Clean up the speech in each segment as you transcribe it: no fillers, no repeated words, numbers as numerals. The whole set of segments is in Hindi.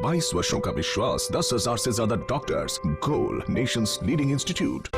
22 वर्षों का विश्वास, 10,000 से ज्यादा डॉक्टर्स, गोल नेशंस लीडिंग इंस्टीट्यूट।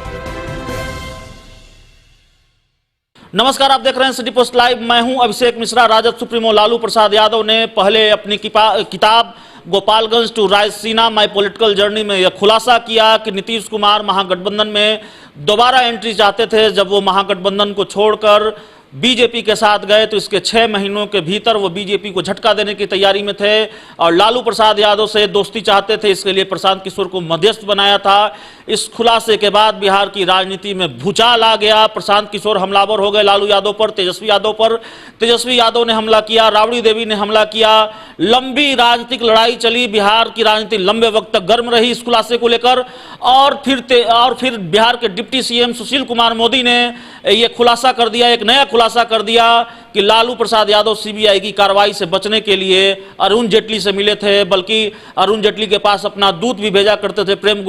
नमस्कार, आप देख रहे हैं सिटी पोस्ट लाइव। मैं हूं अभिषेक मिश्रा। राजद सुप्रीमो लालू प्रसाद यादव ने पहले अपनी किताब Gopalganj to Raisina my political journey में यह खुलासा किया कि नीतीश कुमार महागठबंधन में दोबारा एंट्री चाहते थे। जब वो महागठबंधन को छोड़कर बीजेपी के साथ गए तो इसके 6 महीनों के भीतर वो बीजेपी को झटका देने की तैयारी में थे और लालू प्रसाद यादव से दोस्ती चाहते थे। इसके लिए प्रशांत किशोर को मध्यस्थ बनाया था। इस खुलासे के बाद बिहार की राजनीति में भूचाल आ गया। प्रशांत किशोर हमलावर हो गए लालू यादव पर, तेजस्वी यादव पर। तेजस्वी यादव ने हमला किया, राबड़ी देवी ने हमला किया। लंबी राजनीतिक लड़ाई चली। बिहार की राजनीति लंबे वक्त तक गर्म रही इस खुलासे को लेकर। और फिर बिहार के डिप्टी सीएम सुशील कुमार मोदी ने यह खुलासा कर दिया, एक नया खुलासा कर दिया कि लालू प्रसाद यादव सीबीआई की कार्रवाई से बचने के लिए अरुण जेटली से मिले थे, बल्कि अरुण जेटली के पास अपना दूत भी भेजा करते थे प्रेम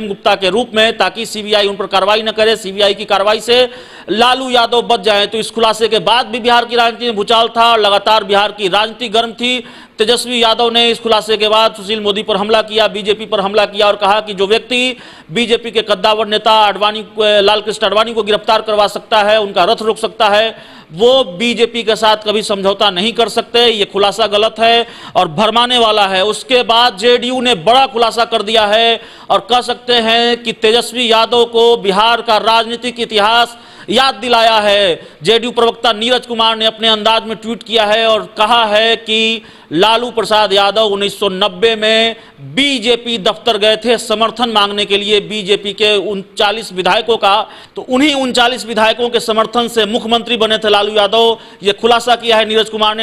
गुप्ता के रूप में, ताकि सीबीआई उन पर कार्रवाई न करे, सीबीआई की कार्रवाई से लालू यादव बच जाए। तो इस खुलासे के बाद भी बिहार की राजनीति में भूचाल था और लगातार बिहार की राजनीति गर्म थी। तेजस्वी यादव ने इस खुलासे के बाद सुशील मोदी पर हमला किया, बीजेपी पर हमला किया और कहा कि जो व्यक्ति बीजेपी के कद्दावर नेता लाल कृष्ण आडवाणी को गिरफ्तार करवा सकता है, उनका रथ रोक सकता है, वो बीजेपी के साथ कभी समझौता नहीं कर सकते। ये खुलासा गलत है और भरमाने वाला है। उसके बाद जेडीयू ने बड़ा खुलासा कर दिया है और कह सकते हैं कि तेजस्वी यादव को बिहार का राजनीतिक इतिहास याद दिलाया है। जेडीयू प्रवक्ता नीरज कुमार ने अपने अंदाज में ट्वीट किया है और कहा है कि लालू प्रसाद यादव 1990 में बीजेपी दफ्तर गए थे समर्थन मांगने के लिए बीजेपी के 39 विधायकों का। तो उन्हीं 39 विधायकों के समर्थन से मुख्यमंत्री बने थे लालू यादव। यह खुलासा किया है नीरज कुमार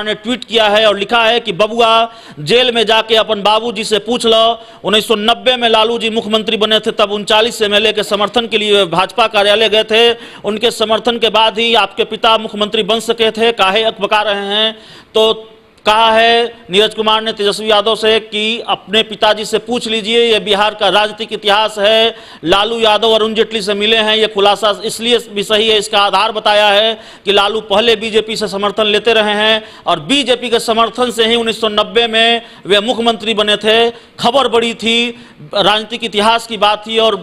ने ट्वीट किया है और लिखा है कि बबुआ, जेल में जाके अपन बाबूजी से पूछ लो, 1990 में लालू जी मुख्यमंत्री बने थे, तब 39 एमएलए के समर्थन के लिए भाजपा कार्यालय गए थे। उनके समर्थन के बाद ही आपके पिता मुख्यमंत्री बन सके थे, काहे अकबका रहे हैं। तो कहा है नीरज कुमार ने तेजस्वी यादव से कि अपने पिताजी से पूछ लीजिए, यह बिहार का राजनीतिक इतिहास है। लालू यादव अरुण जेटली से मिले हैं, यह खुलासा इसलिए भी सही है, इसका आधार बताया है कि लालू पहले बीजेपी से समर्थन लेते रहे हैं और बीजेपी के समर्थन से ही 1990 में वे मुख्यमंत्री बने थे। खबर बड़ी थी, राजनीतिक इतिहास की बात थी और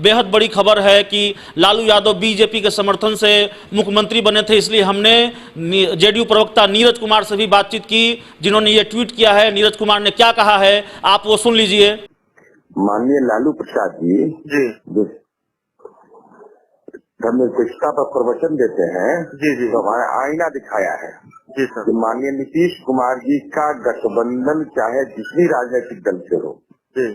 बेहद बड़ी खबर है कि लालू यादव बीजेपी के समर्थन से मुख्यमंत्री बने थे। इसलिए हमने जेडीयू प्रवक्ता नीरज कुमार से भी बातचीत की, जिन्होंने ये ट्वीट किया है। नीरज कुमार ने क्या कहा है आप वो सुन लीजिए। माननीय लालू प्रसाद जी जो धर्मनिरपेक्षता पर प्रवचन देते हैं जी तो हमारा आईना दिखाया है जी सर। माननीय नीतीश कुमार जी का गठबंधन चाहे जितनी राजनीतिक दल से हो जी,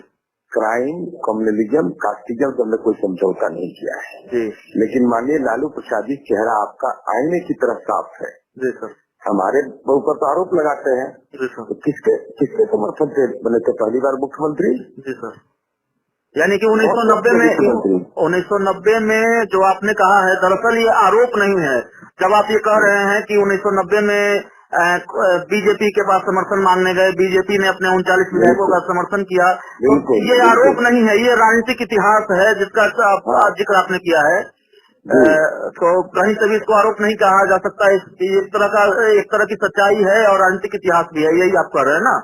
क्राइम, कम्युनलिज्म, कास्टिज्म से हमने कोई समझौता नहीं किया है जी। लेकिन माननीय लालू प्रसाद जी, चेहरा आपका आईने की तरफ साफ है जी सर। हमारे ऊपर तो आरोप लगाते हैं तो किसके समर्थन से बने थे पहली बार मुख्यमंत्री जी सर? यानी कि 1990 में जो आपने कहा है, दरअसल ये आरोप नहीं है। जब आप ये कह रहे हैं कि 1990 में बीजेपी के पास समर्थन मांगने गए, बीजेपी ने अपने 39 विधायकों का समर्थन किया, तो ये आरोप नहीं है, ये राजनीतिक इतिहास है जिसका जिक्र आपने किया है। तो कहीं से भी इसको आरोप नहीं कहा जा सकता। एक तरह की सच्चाई है और राजनीतिक इतिहास भी है, यही आप कह रहे हैं ना?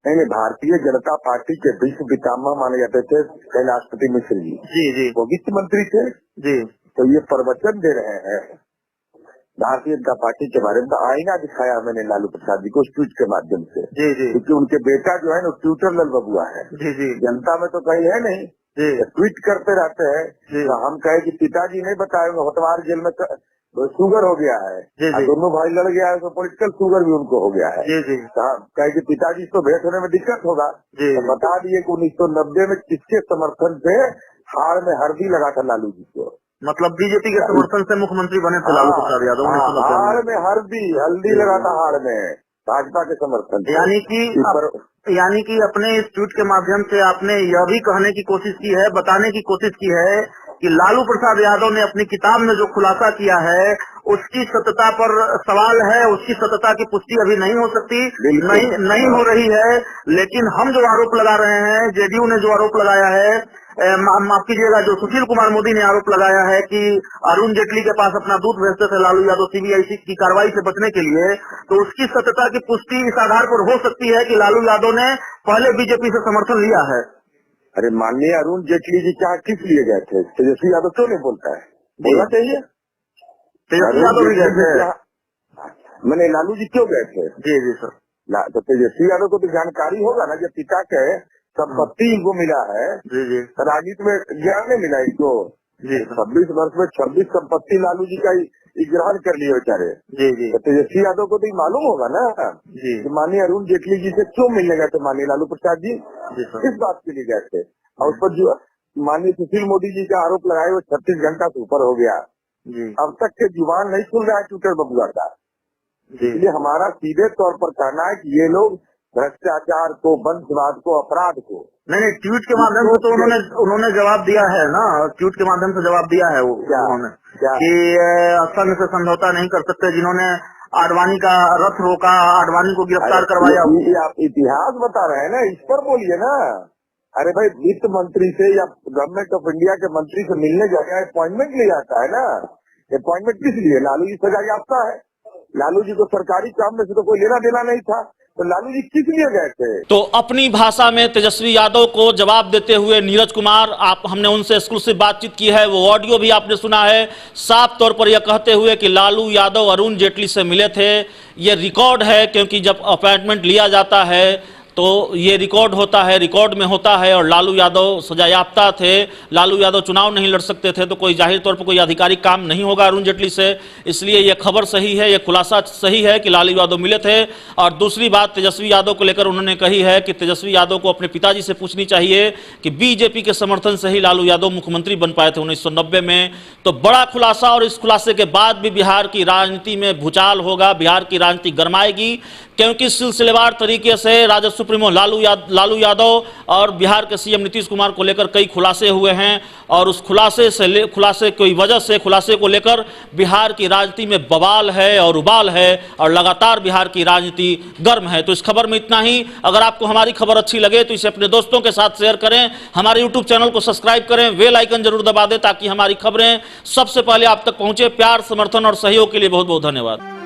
नहीं, भारतीय जनता पार्टी के विश्व पितामह माने जाते थे कैलाशपति मिश्र जी, वो वित्त मंत्री थे जी। तो ये प्रवचन दे रहे हैं भारतीय जनता पार्टी के बारे में। आईना दिखाया मैंने लालू प्रसाद जी को ट्वीट के माध्यम से जी, क्योंकि उनके बेटा जो है ना ट्विटर लल बबुआ है जी, जनता में तो कहीं है नहीं, ट्वीट करते रहते हैं। तो हम कहे कि पिताजी नहीं बताएंगे, होटवार जेल में शुगर हो गया है, दोनों भाई लड़ गया है तो पॉलिटिकल शुगर भी उनको हो गया है जी। कहे कि पिताजी तो भेंट होने में दिक्कत होगा तो बता दिए कि 1990 में किसके समर्थन से हाड़ में हल्दी लगा था लालू जी को। मतलब बीजेपी के समर्थन से मुख्यमंत्री बने थे लालू प्रसाद यादव। हाड़ में हल्दी लगा था, हाड़ में भाजपा के समर्थन। यानी कि अपने इस ट्वीट के माध्यम से आपने यह भी कहने की कोशिश की है, बताने की कोशिश की है कि लालू प्रसाद यादव ने अपनी किताब में जो खुलासा किया है उसकी सत्यता पर सवाल है, उसकी सत्यता की पुष्टि अभी नहीं हो सकती, नहीं हो रही है। लेकिन हम जो आरोप लगा रहे हैं, जेडीयू ने जो आरोप लगाया है माफ कीजिएगा, जो सुशील कुमार मोदी ने आरोप लगाया है कि अरुण जेटली के पास अपना दूध भेजते थे लालू यादव सीबीआई की कार्रवाई से बचने के लिए, तो उसकी सत्यता की पुष्टि इस आधार पर हो सकती है कि लालू यादव ने पहले बीजेपी से समर्थन लिया है। अरे माननीय अरुण जेटली जी क्या किस लिए गए थे? तेजस्वी यादव क्यों नहीं बोलता है? बोलना चाहिए। तेजस्वी यादव भी गए थे। मैंने लालू जी क्यों गए थे? जी जी सर। तो तेजस्वी यादव को तो जानकारी होगा ना, जब पिता के संपत्ति इनको मिला है। जी जी। राजनीति में ज्ञान नहीं मिला इनको। जी 26 वर्ष में 26 संपत्ति लालू जी का ग्रहण कर लिए बेचारे। जी जी। तो तेजस्वी यादव को तो मालूम होगा ना जी। कि माननीय अरुण जेटली जी से क्यों मिलने गए थे माननीय लालू प्रसाद जी, जी किस बात के लिए गए थे। और उस पर जो माननीय सुशील मोदी जी का आरोप लगाए वो 36 घंटा से ऊपर हो गया। जी। अब तक के जुबान नहीं खुल रहा है ट्विटर बबुआ का। इसलिए हमारा सीधे तौर पर कहना है कि ये लोग भ्रष्टाचार को, वंशवाद को, अपराध को नहीं, ट्वीट के माध्यम से तो उन्होंने जवाब दिया है ना, ट्वीट के माध्यम से जवाब दिया है उन्होंने कि संघ से समझौता नहीं कर सकते, जिन्होंने आडवाणी का रथ रोका, आडवाणी को गिरफ्तार करवाया। आप इतिहास बता रहे हैं ना, इस पर बोलिए ना। अरे भाई, वित्त मंत्री से या गवर्नमेंट ऑफ इंडिया के मंत्री से मिलने जाए अपॉइंटमेंट ले जाता है ना। अपॉइंटमेंट किस लिए? लालू जी सजा याफ्ता है। लालू जी को सरकारी काम में से तो कोई लेना देना नहीं था, तो लालू जी किस लिए गए थे? तो अपनी भाषा में तेजस्वी यादव को जवाब देते हुए नीरज कुमार, हमने उनसे एक्सक्लूसिव बातचीत की है, वो ऑडियो भी आपने सुना है, साफ तौर पर यह कहते हुए कि लालू यादव अरुण जेटली से मिले थे। ये रिकॉर्ड है, क्योंकि जब अपॉइंटमेंट लिया जाता है तो ये रिकॉर्ड होता है, रिकॉर्ड में होता है। और लालू यादव सजायाफ्ता थे, लालू यादव चुनाव नहीं लड़ सकते थे, तो कोई जाहिर तौर पर कोई आधिकारिक काम नहीं होगा अरुण जेटली से। इसलिए यह खबर सही है, यह खुलासा सही है कि लालू यादव मिले थे। और दूसरी बात तेजस्वी यादव को लेकर उन्होंने कही है कि तेजस्वी यादव को अपने पिताजी से पूछनी चाहिए कि बीजेपी के समर्थन से ही लालू यादव मुख्यमंत्री बन पाए थे 1990 में। तो बड़ा खुलासा, और इस खुलासे के बाद भी बिहार की राजनीति में भूचाल होगा, बिहार की राजनीति गरमाएगी, क्योंकि सिलसिलेवार तरीके से राजद सुप्रीमो लालू यादव और बिहार के सीएम नीतीश कुमार को लेकर कई खुलासे हुए हैं। और उस खुलासे की वजह से, खुलासे को लेकर बिहार की राजनीति में बवाल है और उबाल है, और लगातार बिहार की राजनीति गर्म है। तो इस खबर में इतना ही। अगर आपको हमारी खबर अच्छी लगे तो इसे अपने दोस्तों के साथ शेयर करें, हमारे यूट्यूब चैनल को सब्सक्राइब करें, बेल आइकन जरूर दबा दें ताकि हमारी खबरें सबसे पहले आप तक पहुंचे। प्यार, समर्थन और सहयोग के लिए बहुत बहुत धन्यवाद।